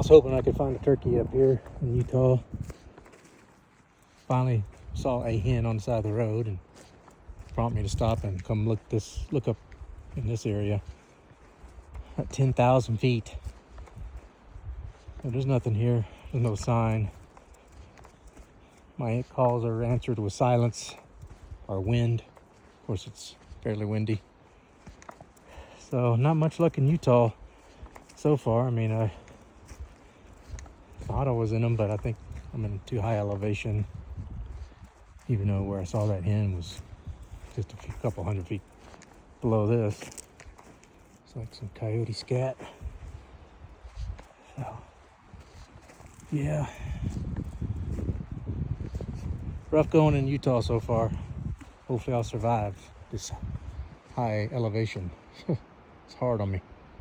was hoping I could find a turkey up here in Utah. Finally saw a hen on the side of the road and prompted me to stop and come look up in this area at 10,000 feet. But there's nothing here. There's no sign. My calls are answered with silence or wind. Of course, it's fairly windy. So not much luck in Utah so far. I mean, I thought I was in them, but I think I'm in too high elevation. Even though where I saw that hen was just a couple hundred feet below this. It's like some coyote scat. So, yeah. Rough going in Utah so far. Hopefully I'll survive this high elevation. It's hard on me.